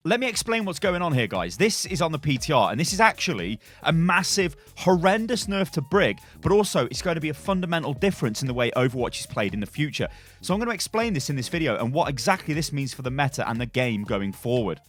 let me explain what's going on here, guys. This is on the PTR, and this is actually a massive, horrendous nerf to Brig, but also it's going to be a fundamental difference in the way Overwatch is played in the future. So I'm going to explain this in this video and what exactly this means for the meta and the game going forward.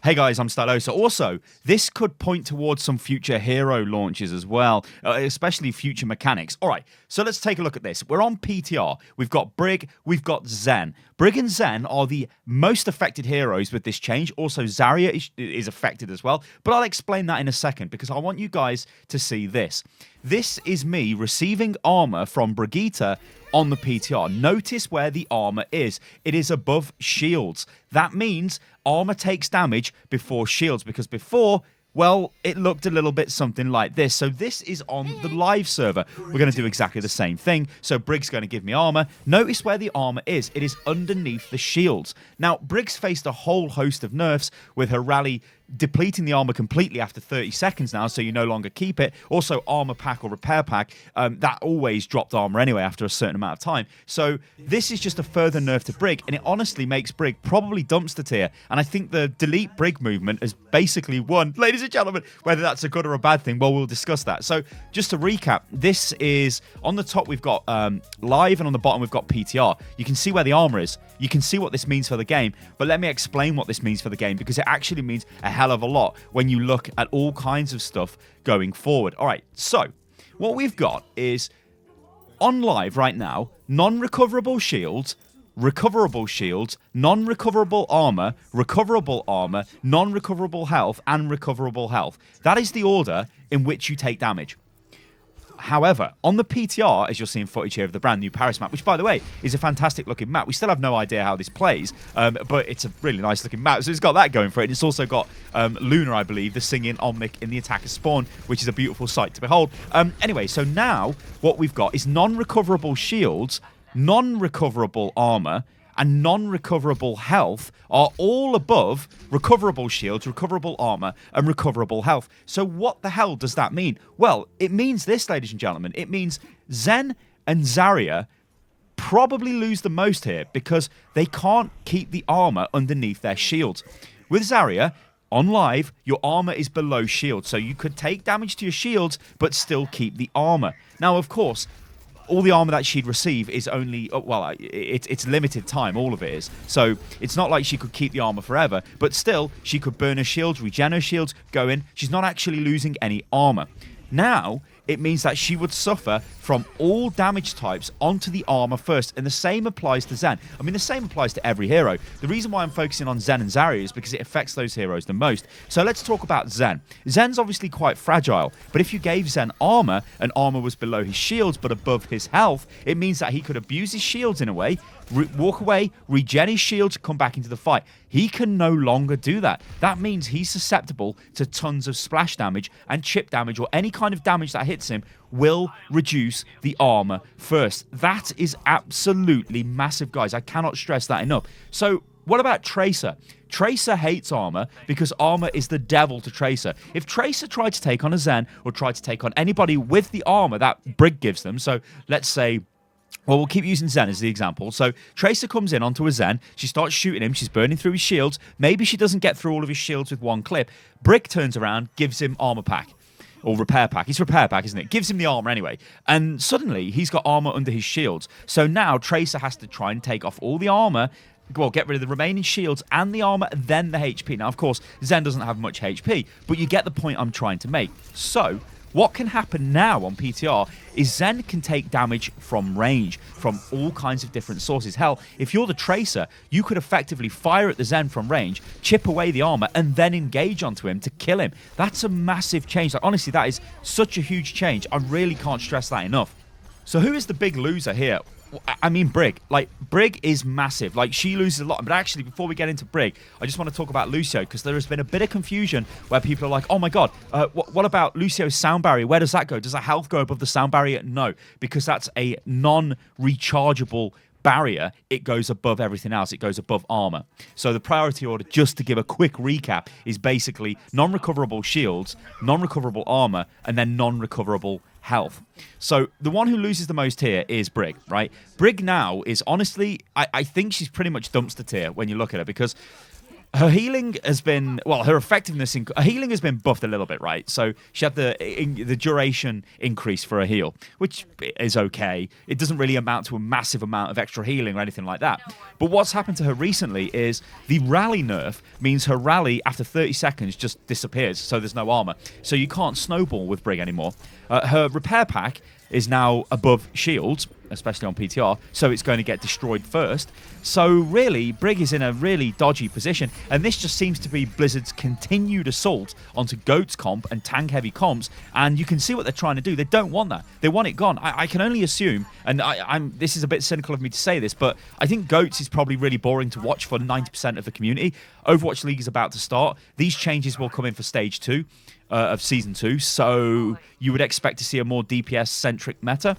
Hey guys, I'm Stylosa. Also, this could point towards some future hero launches as well, especially future mechanics. All right, so let's take a look at this. We're on PTR. We've got Brig, we've got Zen. Brig and Zen are the most affected heroes with this change. Also, Zarya is affected as well, but I'll explain that in a second because I want you guys to see this. This is me receiving armor from Brigitte on the PTR. Notice where the armor is. It is above shields. That means armor takes damage before shields, because before, well, it looked a little bit something like this. So this is on the live server. We're going to do exactly the same thing. So Brig's going to give me armor. Notice where the armor is. It is underneath the shields. Now, Brig's faced a whole host of nerfs with her rally depleting the armor completely after 30 seconds now, so you no longer keep it. Also, armor pack or repair pack, that always dropped armor anyway after a certain amount of time. So this is just a further nerf to Brig, and it honestly makes Brig probably dumpster tier. And I think the delete Brig movement has basically won. Ladies and gentlemen, whether that's a good or a bad thing, well, we'll discuss that. So just to recap, this is on the top we've got live, and on the bottom we've got PTR. You can see where the armor is. You can see what this means for the game, but let me explain what this means for the game, because it actually means a hell of a lot when you look at all kinds of stuff going forward. All right, so what we've got is on live right now, non-recoverable shields, recoverable shields, non-recoverable armor, recoverable armor, non-recoverable health, and recoverable health. That is the order in which you take damage. However, on the PTR, as you're seeing footage here of the brand new Paris map, which, by the way, is a fantastic looking map. We still have no idea how this plays, but it's a really nice looking map. So it's got that going for it. It's also got Luna, I believe, the singing Omnic in the attacker spawn, which is a beautiful sight to behold. Anyway, so now what we've got is non-recoverable shields, non-recoverable armor, and non-recoverable health are all above recoverable shields, recoverable armor, and recoverable health. So what the hell does that mean? Well, it means this, ladies and gentlemen. It means Zen and Zarya probably lose the most here because they can't keep the armor underneath their shields. With Zarya, on live, your armor is below shields, so you could take damage to your shields but still keep the armor. Now, of course, all the armor that she'd receive is only, well, it's limited time, all of it is. So it's not like she could keep the armor forever, but still, she could burn her shields, regen her shields, go in. She's not actually losing any armor. Now, it means that she would suffer from all damage types onto the armor first, and the same applies to Zen. I mean, the same applies to every hero. The reason why I'm focusing on Zen and Zarya is because it affects those heroes the most. So let's talk about Zen. Zen's obviously quite fragile, but if you gave Zen armor, and armor was below his shields but above his health, it means that he could abuse his shields in a way, walk away, regen his shields, come back into the fight. He can no longer do that. That means he's susceptible to tons of splash damage, and chip damage or any kind of damage that hits him will reduce the armor first. That is absolutely massive, guys. I cannot stress that enough. So what about Tracer? Tracer hates armor because armor is the devil to Tracer. If Tracer tried to take on a Zen or tried to take on anybody with the armor that Brig gives them, so let's say, well, we'll keep using Zen as the example. So Tracer comes in onto a Zen. She starts shooting him. She's burning through his shields. Maybe she doesn't get through all of his shields with one clip. Brig turns around, gives him armor pack. Or repair pack. It's repair pack, isn't it? Gives him the armor anyway. And suddenly, he's got armor under his shields. So now, Tracer has to try and take off all the armor, well, get rid of the remaining shields and the armor, then the HP. Now, of course, Zen doesn't have much HP, but you get the point I'm trying to make. So what can happen now on PTR is Zen can take damage from range, from all kinds of different sources. Hell, if you're the Tracer, you could effectively fire at the Zen from range, chip away the armor, and then engage onto him to kill him. That's a massive change. Like, honestly, that is such a huge change. I really can't stress that enough. So who is the big loser here? I mean, Brig. Like, Brig is massive. Like, she loses a lot. But actually, before we get into Brig, I just want to talk about Lucio, because there has been a bit of confusion where people are like, oh my god, what about Lucio's sound barrier? Where does that go? Does that health go above the sound barrier? No, because that's a non-rechargeable barrier. It goes above everything else. It goes above armor. So the priority order, just to give a quick recap, is basically non-recoverable shields, non-recoverable armor, and then non-recoverable health. So the one who loses the most here is Brig, right? Brig now is honestly, I think she's pretty much dumpster tier when you look at her, because her healing has been, well, her effectiveness in her healing has been buffed a little bit, right? So she had the duration increase for her heal, which is okay. It doesn't really amount to a massive amount of extra healing or anything like that. But what's happened to her recently is the rally nerf means her rally after 30 seconds just disappears, so there's no armor. So you can't snowball with Brig anymore. Her repair pack is now above shields, especially on PTR, so it's going to get destroyed first. So really, Brig is in a really dodgy position, and this just seems to be Blizzard's continued assault onto Goat's comp and tank-heavy comps, and you can see what they're trying to do. They don't want that. They want it gone. I can only assume, and this is a bit cynical of me to say this, but I think Goats is probably really boring to watch for 90% of the community. Overwatch League is about to start. These changes will come in for Stage 2 of Season 2, so you would expect to see a more DPS-centric meta.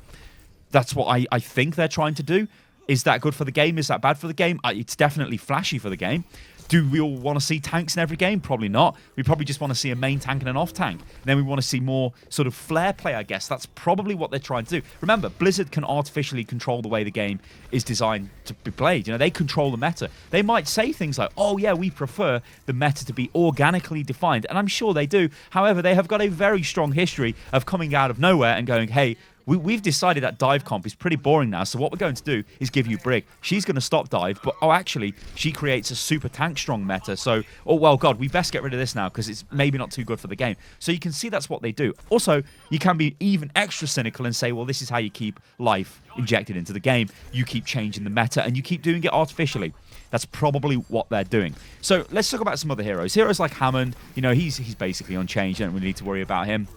That's what I think they're trying to do. Is that good for the game? Is that bad for the game? It's definitely flashy for the game. Do we all want to see tanks in every game? Probably not. We probably just want to see a main tank and an off tank. And then we want to see more sort of flair play, I guess. That's probably what they're trying to do. Remember, Blizzard can artificially control the way the game is designed to be played. You know, they control the meta. They might say things like, oh yeah, we prefer the meta to be organically defined. And I'm sure they do. However, they have got a very strong history of coming out of nowhere and going, hey, we've decided that dive comp is pretty boring now, so what we're going to do is give you Brig. She's going to stop dive, but actually, she creates a super tank strong meta, so, oh, well, God, we best get rid of this now, because it's maybe not too good for the game. So you can see that's what they do. Also, you can be even extra cynical and say, well, this is how you keep life injected into the game. You keep changing the meta, and you keep doing it artificially. That's probably what they're doing. So let's talk about some other heroes. Heroes like Hammond, you know, he's basically unchanged. You don't really need to worry about him.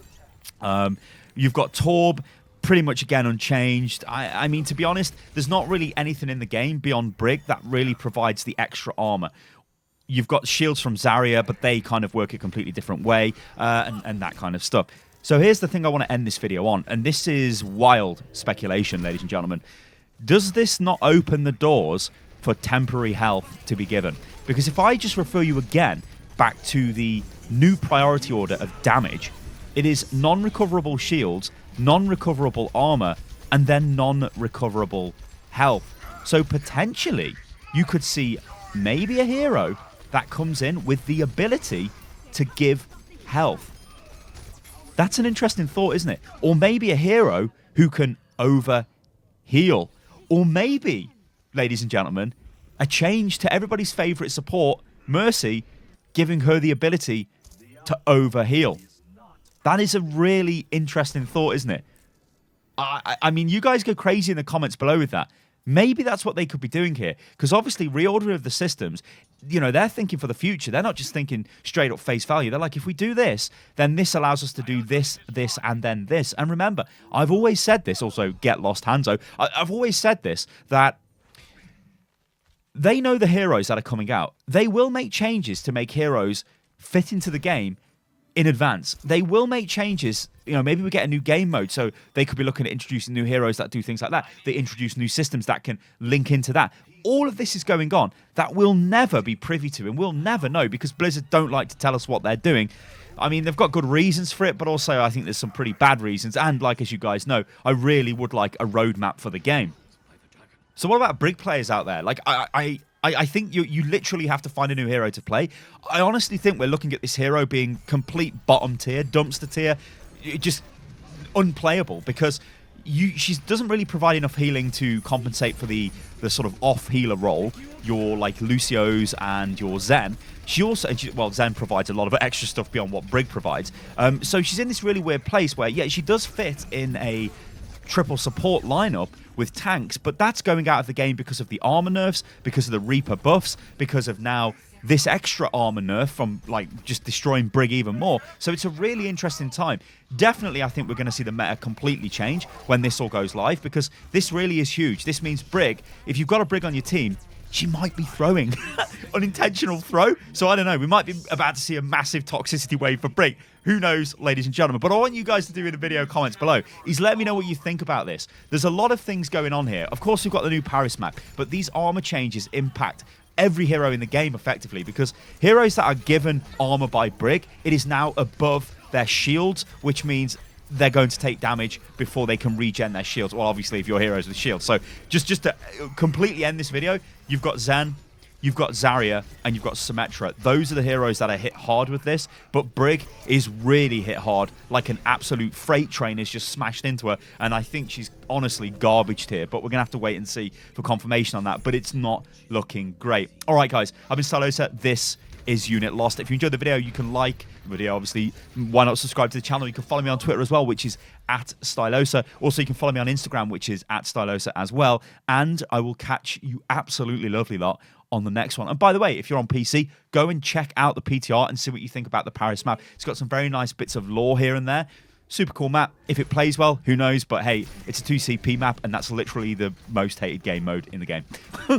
You've got Torb, pretty much again unchanged. I mean, to be honest, there's not really anything in the game beyond Brig that really provides the extra armor. You've got shields from Zarya, but they kind of work a completely different way, and that kind of stuff. So here's the thing I want to end this video on, and this is wild speculation, ladies and gentlemen. Does this not open the doors for temporary health to be given? Because if I just refer you again back to the new priority order of damage, it is non-recoverable shields, non-recoverable armor, and then non-recoverable health. So potentially, you could see maybe a hero that comes in with the ability to give health. That's an interesting thought, isn't it? Or maybe a hero who can over-heal. Or maybe, ladies and gentlemen, a change to everybody's favorite support, Mercy, giving her the ability to over-heal. That is a really interesting thought, isn't it? I mean, you guys go crazy in the comments below with that. Maybe that's what they could be doing here. Because obviously, reordering of the systems, you know, they're thinking for the future. They're not just thinking straight up face value. They're like, if we do this, then this allows us to do this, this, and then this. And remember, I've always said this, also, get lost, Hanzo. I've always said this, that they know the heroes that are coming out. They will make changes to make heroes fit into the game in advance. They will make changes. You know, maybe we get a new game mode, so they could be looking at introducing new heroes that do things like that. They introduce new systems that can link into that. All of this is going on that we'll never be privy to, and we'll never know, because Blizzard don't like to tell us what they're doing. I mean, they've got good reasons for it, but also I think there's some pretty bad reasons. And like, as you guys know, I really would like a roadmap for the game. So what about Brig players out there? Like, I think you literally have to find a new hero to play. I honestly think we're looking at this hero being complete bottom tier, dumpster tier, just unplayable, because she doesn't really provide enough healing to compensate for the sort of off healer role, your like Lucio's and your Zen. She also, well, Zen provides a lot of extra stuff beyond what Brig provides. So she's in this really weird place where, yeah, she does fit in a triple support lineup with tanks, but that's going out of the game because of the armor nerfs, because of the Reaper buffs, because of now this extra armor nerf from like just destroying Brig even more. So it's a really interesting time. Definitely, I think we're going to see the meta completely change when this all goes live, because this really is huge. This means Brig, if you've got a Brig on your team, she might be throwing unintentional throw. So I don't know, we might be about to see a massive toxicity wave for Brig. Who knows, ladies and gentlemen? But I want you guys to do in the video comments below is let me know what you think about this. There's a lot of things going on here. Of course, we've got the new Paris map, but these armor changes impact every hero in the game effectively, because heroes that are given armor by Brig, it is now above their shields, which means they're going to take damage before they can regen their shields. Well, obviously, if your heroes with shields. So just to completely end this video, you've got Zen, you've got Zarya, and you've got Symmetra. Those are the heroes that are hit hard with this, but Brig is really hit hard, like an absolute freight train is just smashed into her, and I think she's honestly garbaged here, but we're going to have to wait and see for confirmation on that, but it's not looking great. All right, guys, I've been Stylosa. This is Unit Lost. If you enjoyed the video, you can like the video, obviously. Why not subscribe to the channel? You can follow me on Twitter as well, which is @Stylosa. Also, you can follow me on Instagram, which is @Stylosa as well. And I will catch you absolutely lovely lot on the next one. And by the way, if you're on PC, go and check out the PTR and see what you think about the Paris map. It's got some very nice bits of lore here and there. Super cool map. If it plays well, who knows? But hey, it's a 2CP map, and that's literally the most hated game mode in the game.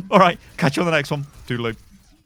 All right, catch you on the next one. Toodaloo.